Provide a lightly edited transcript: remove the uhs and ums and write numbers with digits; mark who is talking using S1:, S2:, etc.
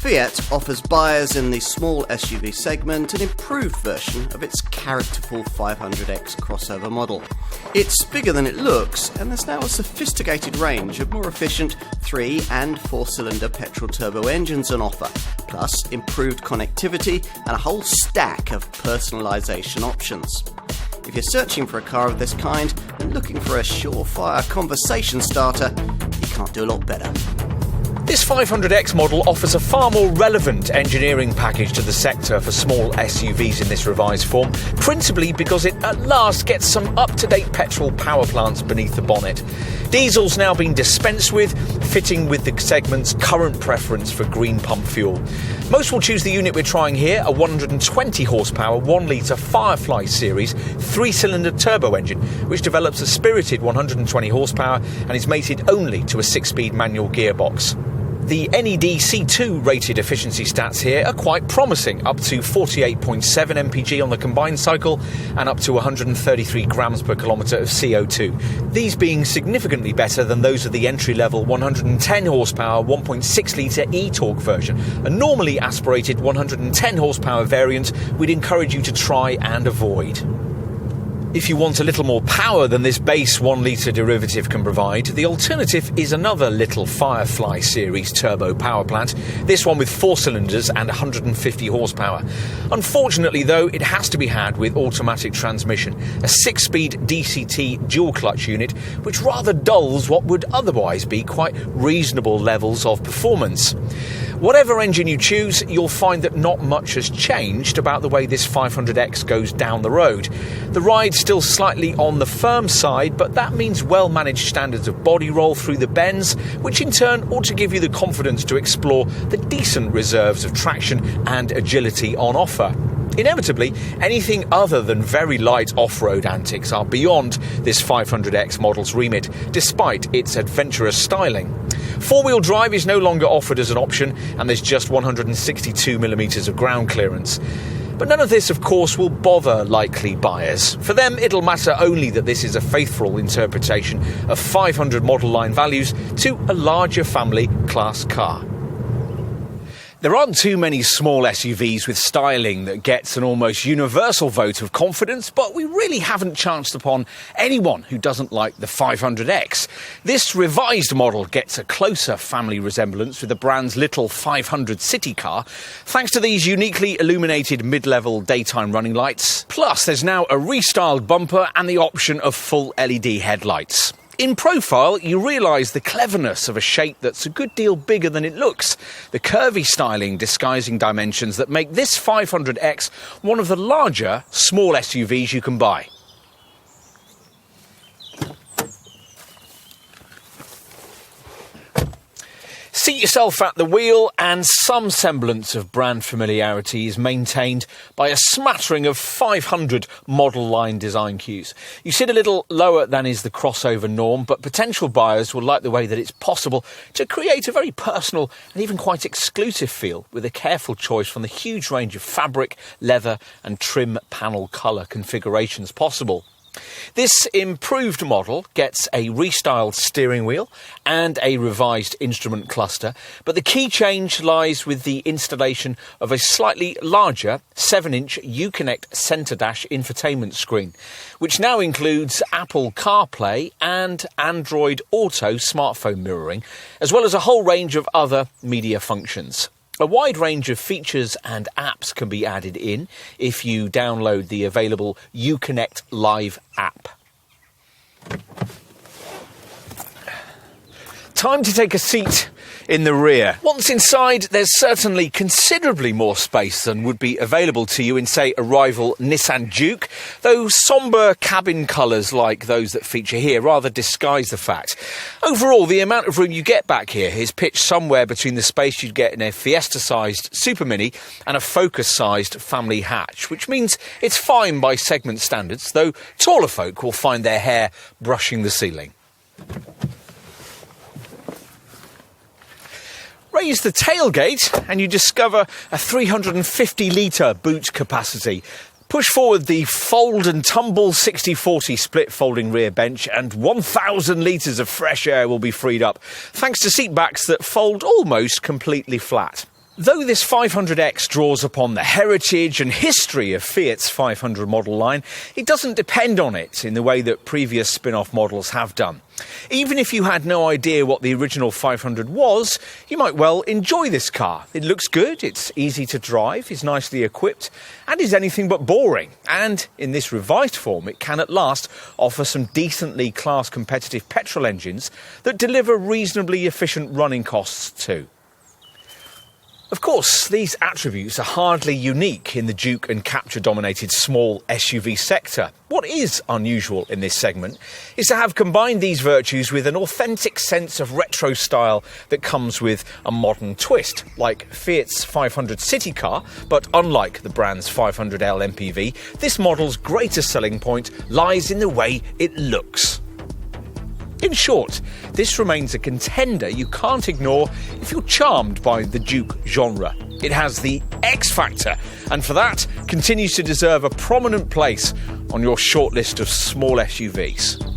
S1: Fiat offers buyers in the small SUV segment an improved version of its characterful 500X crossover model. It's bigger than it looks, and there's now a sophisticated range of more efficient 3- and 4-cylinder petrol turbo engines on offer, plus improved connectivity and a whole stack of personalisation options. If you're searching for a car of this kind and looking for a surefire conversation starter, you can't do a lot better.
S2: This 500X model offers a far more relevant engineering package to the sector for small SUVs in this revised form, principally because it at last gets some up-to-date petrol power plants beneath the bonnet. Diesel's now been dispensed with, fitting with the segment's current preference for green pump fuel. Most will choose the unit we're trying here, a 120 horsepower 1-litre Firefly series 3-cylinder turbo engine, which develops a spirited 120 horsepower and is mated only to a 6-speed manual gearbox. The NED C2 rated efficiency stats here are quite promising, up to 48.7 mpg on the combined cycle and up to 133 grams per kilometre of CO2. These being significantly better than those of the entry-level 110 horsepower 1.6 litre e-torque version. A normally aspirated 110 horsepower variant we'd encourage you to try and avoid. If you want a little more power than this base 1-litre derivative can provide, the alternative is another little Firefly series turbo power plant, this one with 4 cylinders and 150 horsepower. Unfortunately though, it has to be had with automatic transmission, a 6-speed DCT dual-clutch unit, which rather dulls what would otherwise be quite reasonable levels of performance. Whatever engine you choose, you'll find that not much has changed about the way this 500X goes down the road. The ride's still slightly on the firm side, but that means well-managed standards of body roll through the bends, which in turn ought to give you the confidence to explore the decent reserves of traction and agility on offer. Inevitably, anything other than very light off-road antics are beyond this 500X model's remit, despite its adventurous styling. 4-wheel drive is no longer offered as an option, and there's just 162mm of ground clearance. But none of this, of course, will bother likely buyers. For them, it'll matter only that this is a faithful interpretation of 500 model line values to a larger family class car. There aren't too many small SUVs with styling that gets an almost universal vote of confidence, but we really haven't chanced upon anyone who doesn't like the 500X. This revised model gets a closer family resemblance with the brand's little 500 city car, thanks to these uniquely illuminated mid-level daytime running lights. Plus, there's now a restyled bumper and the option of full LED headlights. In profile, you realise the cleverness of a shape that's a good deal bigger than it looks. The curvy styling disguising dimensions that make this 500X one of the larger small SUVs you can buy. Seat yourself at the wheel and some semblance of brand familiarity is maintained by a smattering of 500 model line design cues. You sit a little lower than is the crossover norm, but potential buyers will like the way that it's possible to create a very personal and even quite exclusive feel with a careful choice from the huge range of fabric, leather and trim panel colour configurations possible. This improved model gets a restyled steering wheel and a revised instrument cluster, but the key change lies with the installation of a slightly larger 7-inch Uconnect centre dash infotainment screen, which now includes Apple CarPlay and Android Auto smartphone mirroring, as well as a whole range of other media functions. A wide range of features and apps can be added in if you download the available Uconnect Live app. Time to take a seat in the rear. Once inside, there's certainly considerably more space than would be available to you in, say, a rival Nissan Juke, though sombre cabin colours like those that feature here rather disguise the fact. Overall, the amount of room you get back here is pitched somewhere between the space you'd get in a Fiesta-sized Super Mini and a Focus-sized family hatch, which means it's fine by segment standards, though taller folk will find their hair brushing the ceiling. Raise the tailgate and you discover a 350-litre boot capacity. Push forward the fold and tumble 60/40 split folding rear bench and 1,000 litres of fresh air will be freed up, thanks to seat backs that fold almost completely flat. Though this 500X draws upon the heritage and history of Fiat's 500 model line, it doesn't depend on it in the way that previous spin-off models have done. Even if you had no idea what the original 500 was, you might well enjoy this car. It looks good, it's easy to drive, is nicely equipped, and is anything but boring. And in this revised form, it can at last offer some decently class-competitive petrol engines that deliver reasonably efficient running costs too. Of course, these attributes are hardly unique in the Duke and Capture-dominated small SUV sector. What is unusual in this segment is to have combined these virtues with an authentic sense of retro style that comes with a modern twist, like Fiat's 500 city car, but unlike the brand's 500L MPV, this model's greatest selling point lies in the way it looks. In short, this remains a contender you can't ignore if you're charmed by the Duke genre. It has the X factor, and for that, continues to deserve a prominent place on your shortlist of small SUVs.